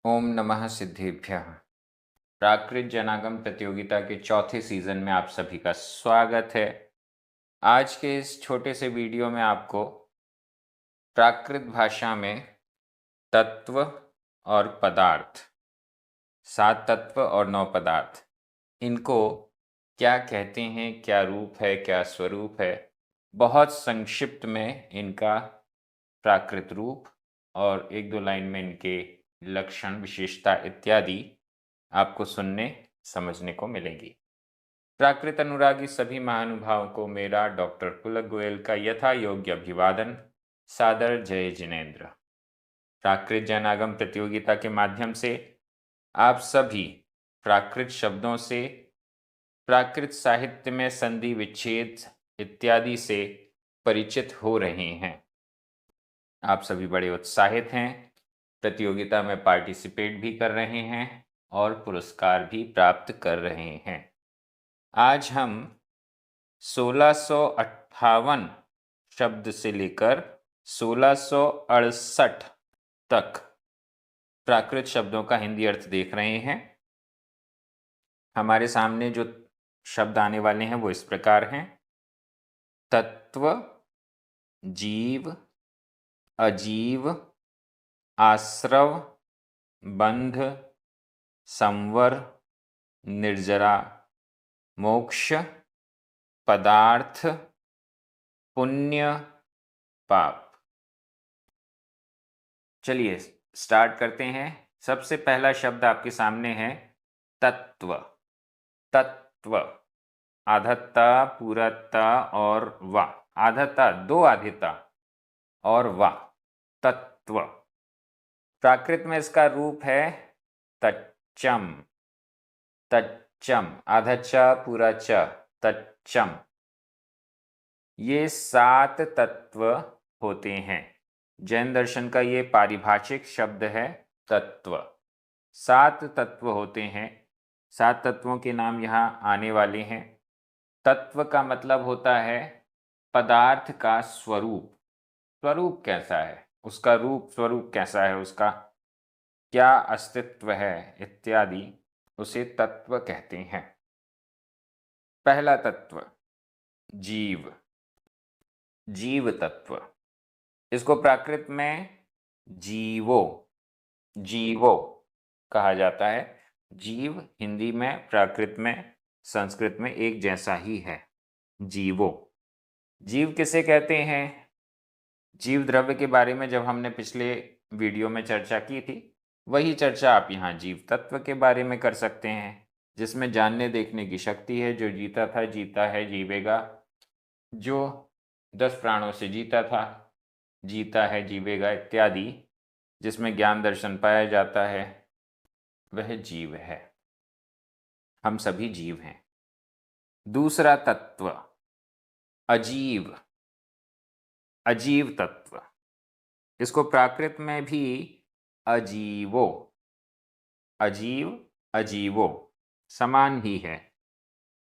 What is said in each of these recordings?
ओम नमः सिद्धेभ्यः। प्राकृत जनागम प्रतियोगिता के चौथे सीजन में आप सभी का स्वागत है। आज के इस छोटे से वीडियो में आपको प्राकृत भाषा में तत्व और पदार्थ, 7 तत्व और 9 पदार्थ, इनको क्या कहते हैं, क्या रूप है, क्या स्वरूप है, बहुत संक्षिप्त में इनका प्राकृत रूप और 1-2 लाइन में इनके लक्षण, विशेषता इत्यादि आपको सुनने समझने को मिलेगी। प्राकृत अनुरागी सभी महानुभावों को मेरा डॉक्टर पुलक गोयल का यथा योग्य अभिवादन, सादर जय जिनेन्द्र। प्राकृत जनागम प्रतियोगिता के माध्यम से आप सभी प्राकृत शब्दों से, प्राकृत साहित्य में संधि विच्छेद इत्यादि से परिचित हो रहे हैं। आप सभी बड़े उत्साहित हैं, प्रतियोगिता में पार्टिसिपेट भी कर रहे हैं और पुरस्कार भी प्राप्त कर रहे हैं। आज हम 1658 शब्द से लेकर 1668 तक प्राकृत शब्दों का हिंदी अर्थ देख रहे हैं। हमारे सामने जो शब्द आने वाले हैं वो इस प्रकार हैं: तत्व, जीव, अजीव, आश्रव, बंध, संवर, निर्जरा, मोक्ष, पदार्थ, पुण्य, पाप। चलिए स्टार्ट करते हैं। सबसे पहला शब्द आपके सामने है तत्व। तत्व, आधत्ता, पूरत्ता और वा। आधत्ता, 2 आधेता और वा, तत्व। प्राकृत में इसका रूप है तच्चम। तच्चम, आधा च पूरा च, तच्चम। ये 7 तत्व होते हैं। जैन दर्शन का ये पारिभाषिक शब्द है तत्व। 7 तत्व होते हैं। 7 तत्वों के नाम यहाँ आने वाले हैं। तत्व का मतलब होता है पदार्थ का स्वरूप। स्वरूप कैसा है, उसका रूप स्वरूप कैसा है, उसका क्या अस्तित्व है इत्यादि, उसे तत्व कहते हैं। पहला तत्व जीव। जीव तत्व, इसको प्राकृत में जीवो, जीवो कहा जाता है। जीव हिंदी में, प्राकृत में, संस्कृत में एक जैसा ही है, जीवो। जीव किसे कहते हैं? जीव द्रव्य के बारे में जब हमने पिछले वीडियो में चर्चा की थी, वही चर्चा आप यहाँ जीव तत्व के बारे में कर सकते हैं, जिसमें जानने देखने की शक्ति है। जो जीता था, जीता है, जीवेगा। जो 10 प्राणों से जीता था, जीता है, जीवेगा इत्यादि, जिसमें ज्ञान दर्शन पाया जाता है, वह जीव है। हम सभी जीव हैं। दूसरा तत्व अजीव। अजीव तत्व, इसको प्राकृत में भी अजीवो, अजीव, अजीवो समान ही है।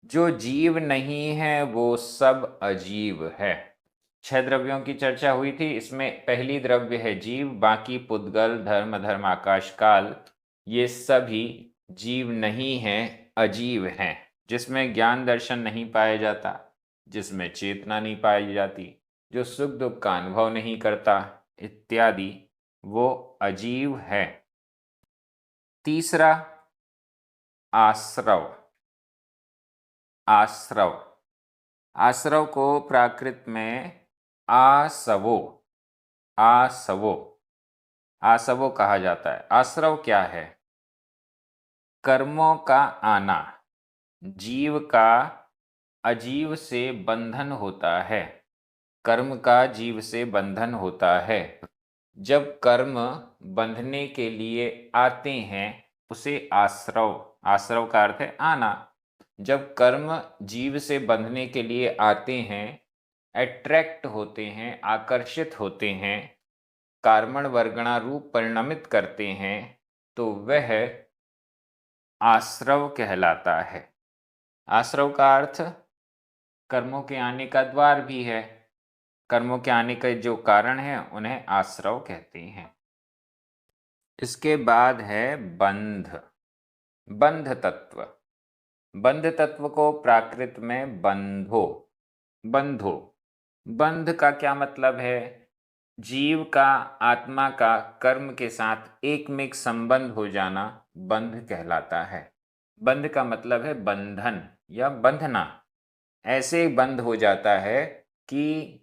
जो जीव नहीं है वो सब अजीव है। 6 द्रव्यों की चर्चा हुई थी। इसमें पहली द्रव्य है जीव, बाकी पुद्गल, धर्म, धर्म, आकाश, काल, ये सभी जीव नहीं हैं, अजीव हैं। जिसमें ज्ञान दर्शन नहीं पाया जाता, जिसमें चेतना नहीं पाई जाती, जो सुख दुख का अनुभव नहीं करता इत्यादि, वो अजीव है। तीसरा आश्रव। आश्रव, आश्रव को प्राकृत में आसवो, आसवो, आसवो कहा जाता है। आश्रव क्या है? कर्मों का आना। जीव का अजीव से बंधन होता है। कर्म का जीव से बंधन होता है। जब कर्म बंधने के लिए आते हैं उसे आश्रव, आश्रव का अर्थ है आना। जब कर्म जीव से बंधने के लिए आते हैं, अट्रैक्ट होते हैं, आकर्षित होते हैं, कार्मण वर्गणा रूप परिणमित करते हैं, तो वह आश्रव कहलाता है। आश्रव का अर्थ कर्मों के आने का द्वार भी है। कर्मों के आने का जो कारण है उन्हें आश्रव कहते हैं। इसके बाद है बंध। बंध तत्व। बंध तत्व को प्राकृत में बंधो। बंधो। बंध का क्या मतलब है? जीव का, आत्मा का कर्म के साथ एकमेक संबंध हो जाना बंध कहलाता है। बंध का मतलब है बंधन या बंधना। ऐसे बंध हो जाता है कि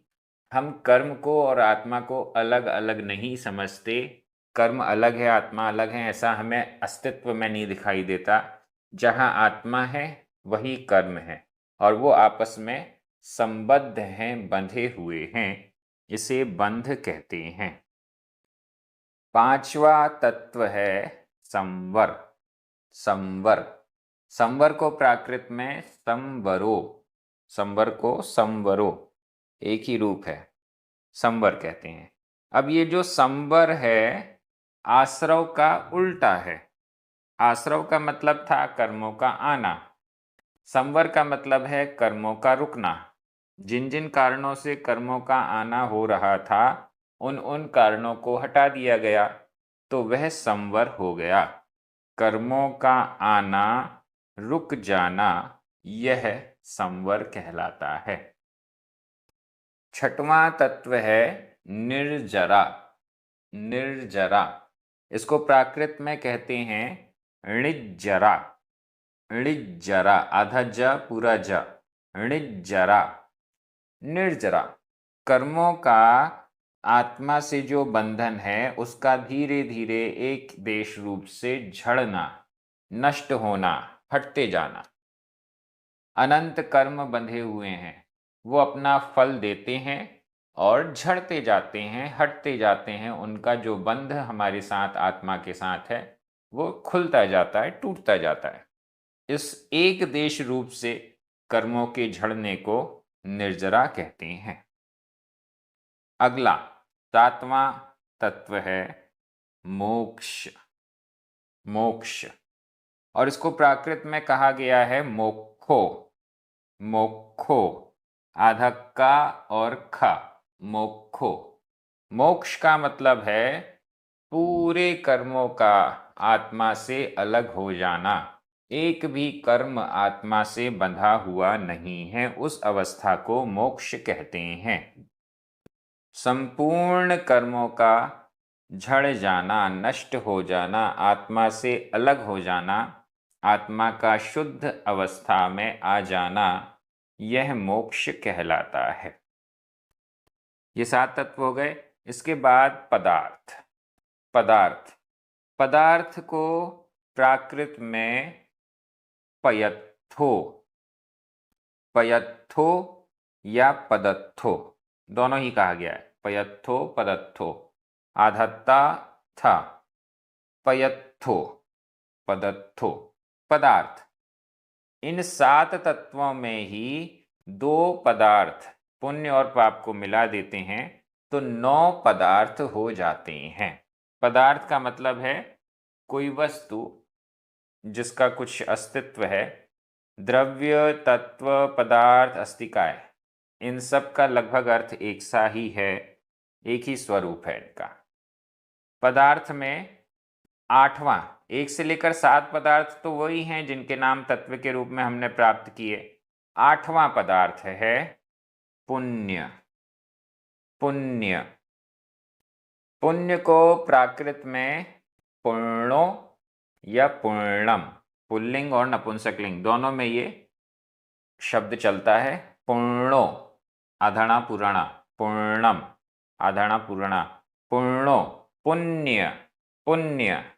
हम कर्म को और आत्मा को अलग अलग नहीं समझते। कर्म अलग है, आत्मा अलग है, ऐसा हमें अस्तित्व में नहीं दिखाई देता। जहाँ आत्मा है वही कर्म है और वो आपस में संबद्ध हैं, बंधे हुए हैं। इसे बंध कहते हैं। पांचवा तत्व है संवर। संवर। संवर को प्राकृत में संवरो। संवर को संवरो, एक ही रूप है, संवर कहते हैं। अब ये जो संवर है आश्रव का उल्टा है। आश्रव का मतलब था कर्मों का आना। संवर का मतलब है कर्मों का रुकना। जिन जिन कारणों से कर्मों का आना हो रहा था उन उन कारणों को हटा दिया गया तो वह संवर हो गया। कर्मों का आना, रुक जाना, यह संवर कहलाता है। छठवां तत्व है निर्जरा। निर्जरा। इसको प्राकृत में कहते हैं णिज्जरा। णिज्जरा, आधा ज पूरा ज। णिज्जरा। निर्जरा। कर्मों का आत्मा से जो बंधन है उसका धीरे धीरे एक देश रूप से झड़ना, नष्ट होना, हटते जाना। अनंत कर्म बंधे हुए हैं, वो अपना फल देते हैं और झड़ते जाते हैं, हटते जाते हैं। उनका जो बंध हमारे साथ, आत्मा के साथ है, वो खुलता जाता है, टूटता जाता है। इस एक देश रूप से कर्मों के झड़ने को निर्जरा कहते हैं। अगला सातवां तत्व है मोक्ष। मोक्ष। और इसको प्राकृत में कहा गया है मोक्षो। मोक्षो, आधा का और ख, मोक्षो। मोक्ष का मतलब है पूरे कर्मों का आत्मा से अलग हो जाना। एक भी कर्म आत्मा से बंधा हुआ नहीं है, उस अवस्था को मोक्ष कहते हैं। संपूर्ण कर्मों का झड़ जाना, नष्ट हो जाना, आत्मा से अलग हो जाना, आत्मा का शुद्ध अवस्था में आ जाना, यह मोक्ष कहलाता है। ये सात तत्व हो गए। इसके बाद पदार्थ। पदार्थ। पदार्थ को प्राकृत में पयत्थो। पयत्थो या पदत्थो, दोनों ही कहा गया है। पयत्थो, पदत्थो, आधत्ता था। पयत्थो, पदत्थो, पदार्थ। इन सात तत्वों में ही दो पदार्थ पुण्य और पाप को मिला देते हैं तो 9 पदार्थ हो जाते हैं। पदार्थ का मतलब है कोई वस्तु जिसका कुछ अस्तित्व है। द्रव्य, तत्व, पदार्थ, अस्तिकाय, इन सब का लगभग अर्थ एक सा ही है, एक ही स्वरूप है इनका। पदार्थ में आठवां, 1 से लेकर 7 पदार्थ तो वही हैं जिनके नाम तत्व के रूप में हमने प्राप्त किए। आठवां पदार्थ है पुण्य। पुण्य। पुण्य को प्राकृत में पुण्यो या पुण्यम, पुल्लिंग और नपुंसकलिंग दोनों में ये शब्द चलता है। पुण्यो, आधाणा पुराणा, पुण्यम, आधाणा पुराणा, पुण्यो, पुण्य। पुण्य।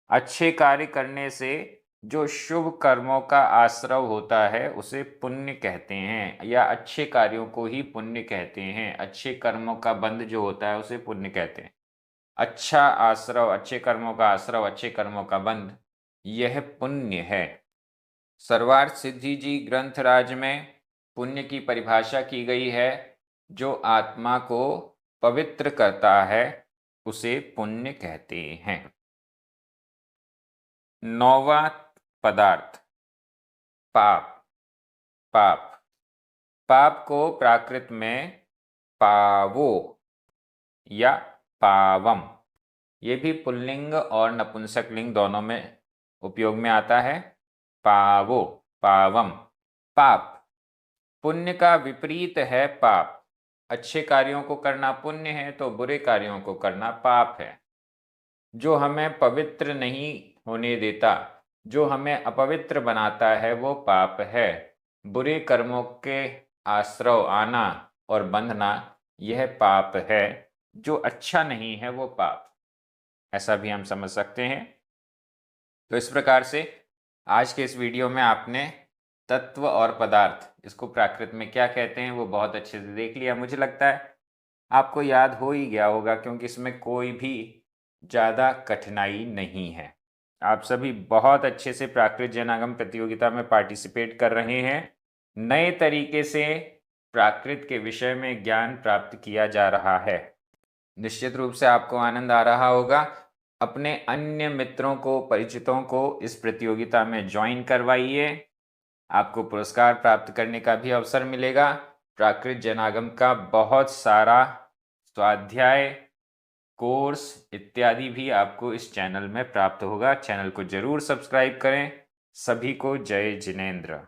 अच्छे कार्य करने से जो शुभ कर्मों का आश्रव होता है उसे पुण्य कहते हैं, या अच्छे कार्यों को ही पुण्य कहते हैं। अच्छे कर्मों का बंध जो होता है उसे पुण्य कहते हैं। अच्छा आश्रव, अच्छे कर्मों का आश्रव, अच्छे कर्मों का बंध, यह पुण्य है। सर्वार्थ सिद्धि जी ग्रंथराज में पुण्य की परिभाषा की गई है। जो आत्मा को पवित्र करता है उसे पुण्य कहते हैं। 9वां पदार्थ पाप। पाप। पाप को प्राकृत में पावो या पावम ये भी पुल्लिंग और नपुंसक लिंग दोनों में उपयोग में आता है। पावो, पावम, पाप। पुण्य का विपरीत है पाप। अच्छे कार्यों को करना पुण्य है तो बुरे कार्यों को करना पाप है। जो हमें पवित्र नहीं होने देता, जो हमें अपवित्र बनाता है, वो पाप है। बुरे कर्मों के आश्रय आना और बंधना, यह पाप है। जो अच्छा नहीं है वो पाप, ऐसा भी हम समझ सकते हैं। तो इस प्रकार से आज के इस वीडियो में आपने तत्व और पदार्थ, इसको प्राकृत में क्या कहते हैं, वो बहुत अच्छे से देख लिया। मुझे लगता है आपको याद हो ही गया होगा, क्योंकि इसमें कोई भी ज़्यादा कठिनाई नहीं है। आप सभी बहुत अच्छे से प्राकृत जनागम प्रतियोगिता में पार्टिसिपेट कर रहे हैं। नए तरीके से प्राकृत के विषय में ज्ञान प्राप्त किया जा रहा है। निश्चित रूप से आपको आनंद आ रहा होगा। अपने अन्य मित्रों को, परिचितों को इस प्रतियोगिता में ज्वाइन करवाइए। आपको पुरस्कार प्राप्त करने का भी अवसर मिलेगा। प्राकृत जनागम का बहुत सारा स्वाध्याय, कोर्स इत्यादि भी आपको इस चैनल में प्राप्त होगा। चैनल को जरूर सब्सक्राइब करें। सभी को जय जिनेंद्र।